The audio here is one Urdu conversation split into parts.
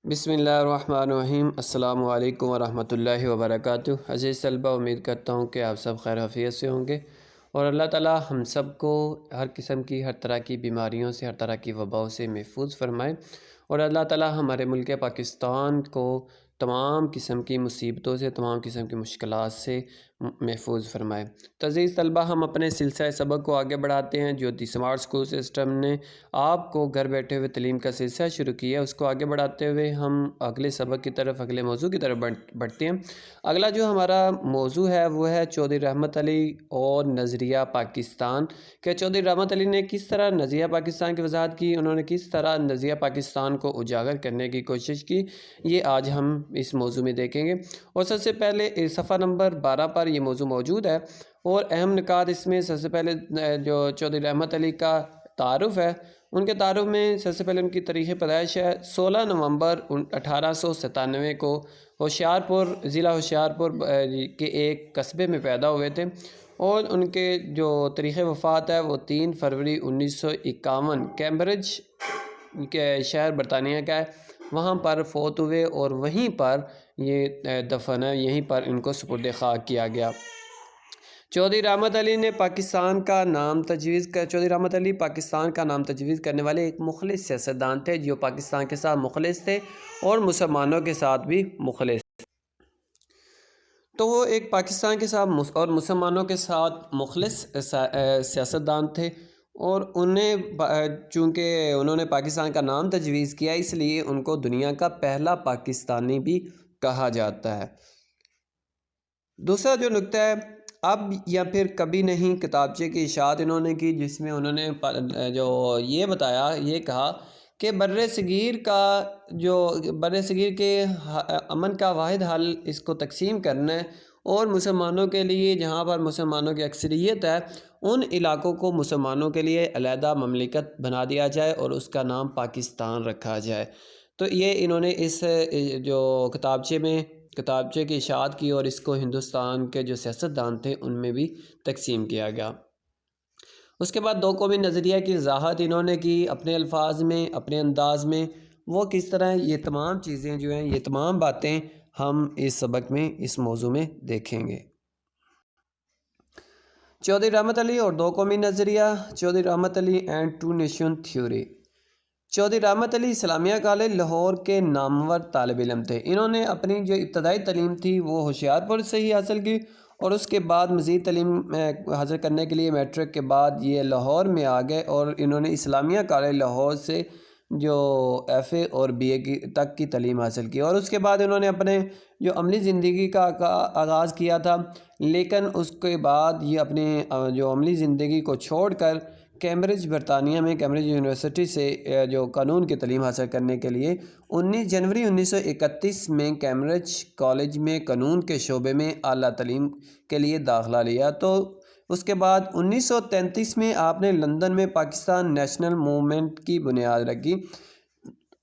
بسم اللہ الرحمن الرحیم۔ السلام علیکم ورحمۃ اللہ وبرکاتہ۔ عزیز طلبہ، امید کرتا ہوں کہ آپ سب خیر عافیت سے ہوں گے اور اللہ تعالی ہم سب کو ہر قسم کی ہر طرح کی بیماریوں سے، ہر طرح کی وباؤں سے محفوظ فرمائے اور اللہ تعالی ہمارے ملک پاکستان کو تمام قسم کی مصیبتوں سے، تمام قسم کی مشکلات سے محفوظ فرمائے۔ تو عزیز طلبہ، ہم اپنے سلسلہ سبق کو آگے بڑھاتے ہیں جو دی سمارٹ اسکول سسٹم نے آپ کو گھر بیٹھے ہوئے تعلیم کا سلسلہ شروع کیا ہے، اس کو آگے بڑھاتے ہوئے ہم اگلے سبق کی طرف، اگلے موضوع کی طرف بڑھتے ہیں۔ اگلا جو ہمارا موضوع ہے وہ ہے چودھری رحمت علی اور نظریہ پاکستان، کہ چودھری رحمت علی نے کس طرح نظریہ پاکستان کی وضاحت کی، انہوں نے کس طرح نظریہ پاکستان کو اجاگر کرنے کی کوشش کی، یہ آج ہم اس موضوع میں دیکھیں گے۔ اور سب سے پہلے صفحہ نمبر 12 پر یہ موضوع موجود ہے اور اہم نکات اس میں سب سے پہلے جو چودھری رحمت علی کا تعارف ہے، ان کے تعارف میں سب سے پہلے ان کی تاریخ پیدائش ہے 16 نومبر 1897 کو ہوشیارپور، ضلع ہوشیارپور کے ایک قصبے میں پیدا ہوئے تھے اور ان کے جو تاریخ وفات ہے وہ 3 فروری 1951 کیمبرج کے شہر برطانیہ کا ہے، وہاں پر فوت ہوئے اور وہیں پر یہ دفن ہے، یہیں پر ان کو سپرد خاک کیا گیا۔ چودھری رحمت علی نے پاکستان کا نام تجویز کرنے والے ایک مخلص سیاستدان تھے، جو پاکستان کے ساتھ مخلص تھے اور مسلمانوں کے ساتھ بھی مخلص۔ تو وہ ایک پاکستان کے ساتھ اور مسلمانوں کے ساتھ مخلص سیاستدان تھے اور چونکہ انہوں نے پاکستان کا نام تجویز کیا، اس لیے ان کو دنیا کا پہلا پاکستانی بھی کہا جاتا ہے۔ دوسرا جو نکتہ ہے، اب یا پھر کبھی نہیں کتابچے کی اشاعت انہوں نے کی، جس میں انہوں نے جو یہ بتایا، یہ کہا کہ برصغیر کے امن کا واحد حل اس کو تقسیم کرنا ہے اور مسلمانوں کے لیے، جہاں پر مسلمانوں کی اکثریت ہے، ان علاقوں کو مسلمانوں کے لیے علیحدہ مملکت بنا دیا جائے اور اس کا نام پاکستان رکھا جائے۔ تو یہ انہوں نے اس جو کتابچے کی اشاعت کی اور اس کو ہندوستان کے جو سیاستدان تھے ان میں بھی تقسیم کیا گیا۔ اس کے بعد 2 قومی نظریہ کی وضاحت انہوں نے کی اپنے الفاظ میں، اپنے انداز میں، وہ کس طرح، یہ تمام چیزیں جو ہیں، یہ تمام باتیں ہم اس سبق میں، اس موضوع میں دیکھیں گے۔ چودھری رحمت علی اور 2 قومی نظریہ، Chaudhry Rahmat Ali and 2 nation theory. Chaudhry Rahmat Ali Islamia college Lahore کے نامور طالب علم تھے۔ انہوں نے اپنی جو ابتدائی تعلیم تھی وہ ہوشیارپور سے ہی حاصل کی اور اس کے بعد مزید تعلیم حاصل کرنے کے لیے میٹرک کے بعد یہ لاہور میں آ گئے اور انہوں نے اسلامیہ کالج لاہور سے جو ایف اے اور بی اے تک کی تعلیم حاصل کی اور اس کے بعد انہوں نے اپنے جو عملی زندگی کا آغاز کیا تھا، لیکن اس کے بعد یہ اپنی جو عملی زندگی کو چھوڑ کر کیمبرج برطانیہ میں، کیمبرج یونیورسٹی سے جو قانون کی تعلیم حاصل کرنے کے لیے 19 جنوری 1931 میں کیمبرج کالج میں قانون کے شعبے میں اعلیٰ تعلیم کے لیے داخلہ لیا۔ تو اس کے بعد 1933 میں آپ نے لندن میں پاکستان نیشنل موومنٹ کی بنیاد رکھی۔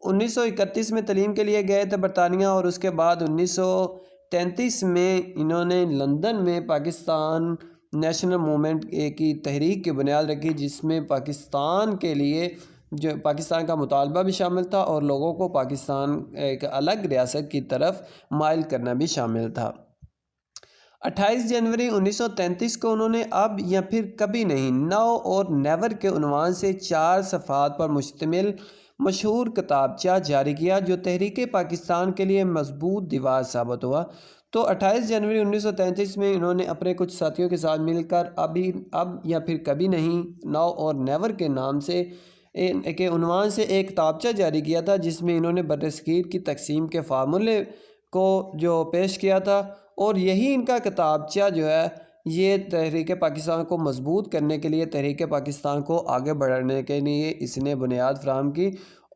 1931 میں تعلیم کے لیے گئے تھے برطانیہ اور اس کے بعد 1933 میں انہوں نے لندن میں پاکستان نیشنل موومنٹ کی تحریک کی بنیاد رکھی، جس میں پاکستان کے لیے جو پاکستان کا مطالبہ بھی شامل تھا اور لوگوں کو پاکستان ایک الگ ریاست کی طرف مائل کرنا بھی شامل تھا۔ 28 جنوری 1933 کو انہوں نے اب یا پھر کبھی نہیں، نو اور نیور کے عنوان سے 4 صفحات پر مشتمل مشہور کتابچہ جاری کیا، جو تحریک پاکستان کے لیے مضبوط دیوار ثابت ہوا۔ تو 28 جنوری 1933 میں انہوں نے اپنے کچھ ساتھیوں کے ساتھ مل کر اب یا پھر کبھی نہیں، نو اور نیور کے نام سے کے عنوان سے ایک کتابچہ جاری کیا تھا، جس میں انہوں نے برصغیر کی تقسیم کے فارمولے کو جو پیش کیا تھا اور یہی ان کا کتابچہ جو ہے یہ تحریک پاکستان کو مضبوط کرنے کے لیے، تحریک پاکستان کو آگے بڑھانے کے لیے اس نے بنیاد فراہم کی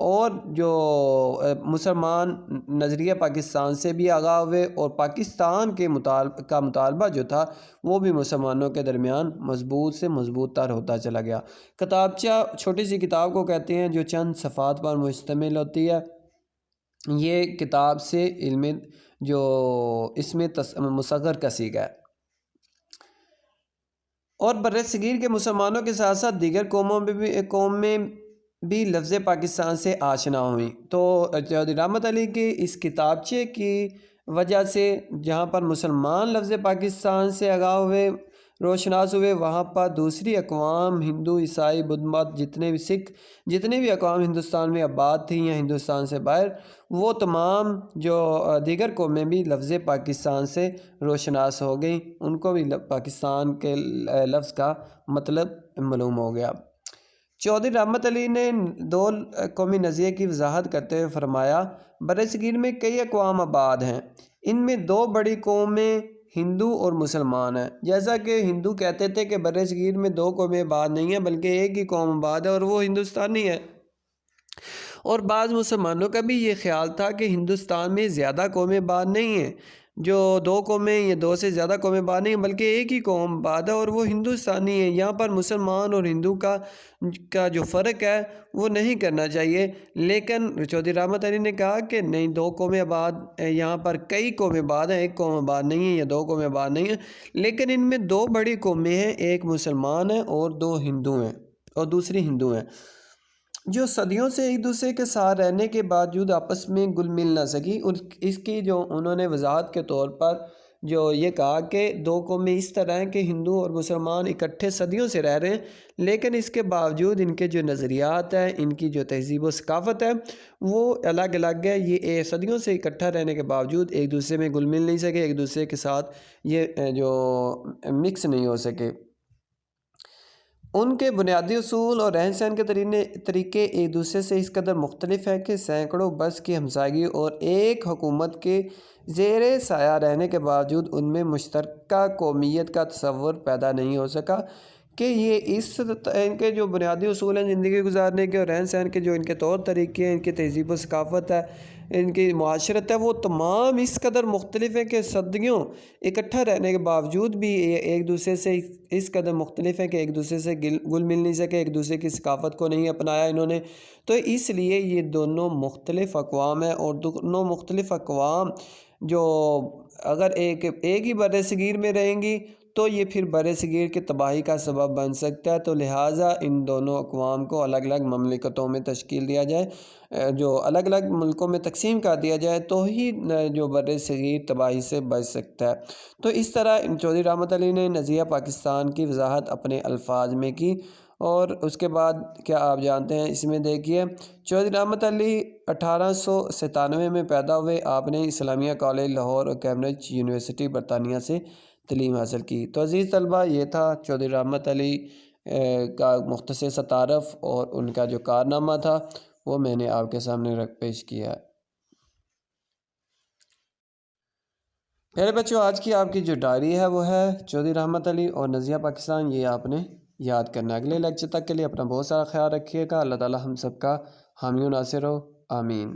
اور جو مسلمان نظریہ پاکستان سے بھی آگاہ ہوئے اور پاکستان کے مطالبہ جو تھا وہ بھی مسلمانوں کے درمیان مضبوط سے مضبوط تر ہوتا چلا گیا۔ کتابچہ چھوٹی سی کتاب کو کہتے ہیں جو چند صفحات پر مشتمل ہوتی ہے۔ یہ کتاب سے علم جو اس میں مصغر کا صیغہ ہے اور برصغیر کے مسلمانوں کے ساتھ ساتھ دیگر قوم میں بھی لفظ پاکستان سے آشنا ہوئیں۔ تو چودھری رحمت علی کے اس کتابچے کی وجہ سے جہاں پر مسلمان لفظ پاکستان سے آگاہ ہوئے، روشناس ہوئے، وہاں پر دوسری اقوام ہندو، عیسائی، بدھ مت، جتنے بھی سکھ، جتنے بھی اقوام ہندوستان میں آباد تھیں یا ہندوستان سے باہر، وہ تمام جو دیگر قومیں بھی لفظ پاکستان سے روشناس ہو گئیں، ان کو بھی پاکستان کے لفظ کا مطلب معلوم ہو گیا۔ چودھری رحمت علی نے دو قومی نظریے کی وضاحت کرتے ہوئے فرمایا، برصغیر میں کئی اقوام آباد ہیں، ان میں دو بڑی قومیں ہندو اور مسلمان ہیں۔ جیسا کہ ہندو کہتے تھے کہ برصغیر میں دو قومیں آباد نہیں ہیں بلکہ ایک ہی قوم آباد ہے اور وہ ہندوستانی ہے، اور بعض مسلمانوں کا بھی یہ خیال تھا کہ ہندوستان میں زیادہ قومیں آباد نہیں ہیں، جو دو قومیں یا دو سے زیادہ قومیں آباد نہیں ہیں بلکہ ایک ہی قوم آباد ہے اور وہ ہندوستانی ہے۔ یہاں پر مسلمان اور ہندو کا جو فرق ہے وہ نہیں کرنا چاہیے، لیکن چودھری رحمت علی نے کہا کہ نہیں، دو قومیں آباد، یہاں پر کئی قومیں آباد ہیں، ایک قوم آباد نہیں ہے یا دو قومیں آباد نہیں ہیں، لیکن ان میں دو بڑی قومیں ہیں، ایک مسلمان ہیں اور دو ہندو ہیں اور دوسری ہندو ہیں، جو صدیوں سے ایک دوسرے کے ساتھ رہنے کے باوجود آپس میں گل مل نہ سکی۔ اس کی جو انہوں نے وضاحت کے طور پر جو یہ کہا کہ دو قومیں اس طرح ہیں کہ ہندو اور مسلمان اکٹھے صدیوں سے رہ رہے ہیں، لیکن اس کے باوجود ان کے جو نظریات ہیں، ان کی جو تہذیب و ثقافت ہے وہ الگ الگ ہے۔ یہ صدیوں سے اکٹھا رہنے کے باوجود ایک دوسرے میں گل مل نہیں سکے، ایک دوسرے کے ساتھ یہ جو مکس نہیں ہو سکے۔ ان کے بنیادی اصول اور رہن سہن کے طریقے ایک دوسرے سے اس قدر مختلف ہیں کہ سینکڑوں برس کی ہمسائیگی اور ایک حکومت کے زیر سایہ رہنے کے باوجود ان میں مشترکہ قومیت کا تصور پیدا نہیں ہو سکا کہ یہ ان کے جو بنیادی اصول ہیں زندگی گزارنے کے اور رہن سہن کے، جو ان کے طور طریقے ہیں، ان کی تہذیب و ثقافت ہے، ان کی معاشرت ہے، وہ تمام اس قدر مختلف ہیں کہ صدیوں اکٹھا رہنے کے باوجود بھی ایک دوسرے سے اس قدر مختلف ہیں کہ ایک دوسرے سے گل مل نہیں سکے، ایک دوسرے کی ثقافت کو نہیں اپنایا انہوں نے۔ تو اس لیے یہ دونوں مختلف اقوام ہیں، اور دونوں مختلف اقوام جو اگر ایک ہی برصغیر میں رہیں گی تو یہ پھر برصغیر کی تباہی کا سبب بن سکتا ہے۔ تو لہٰذا ان دونوں اقوام کو الگ الگ مملکتوں میں تشکیل دیا جائے، جو الگ الگ ملکوں میں تقسیم کر دیا جائے، تو ہی جو برصغیر تباہی سے بچ سکتا ہے۔ تو اس طرح چودھری رحمت علی نے نظریہ پاکستان کی وضاحت اپنے الفاظ میں کی، اور اس کے بعد کیا آپ جانتے ہیں، اس میں دیکھیے، چودھری رحمت علی 1897 میں پیدا ہوئے۔ آپ نے اسلامیہ کالج لاہور اور کیمبرج یونیورسٹی برطانیہ سے تعلیم حاصل کی۔ تو عزیز طلبہ، یہ تھا چودھری رحمت علی کا مختصر سا تعارف، اور ان کا جو کارنامہ تھا وہ میں نے آپ کے سامنے پیش کیا ہے۔ میرے بچوں، آج کی آپ کی جو ڈائری ہے وہ ہے چودھری رحمت علی اور نظریہ پاکستان، یہ آپ نے یاد کرنا ہے۔ اگلے لیکچر تک کے لیے اپنا بہت سارا خیال رکھیے گا۔ اللہ تعالی ہم سب کا حامی و ناصر ہو، آمین۔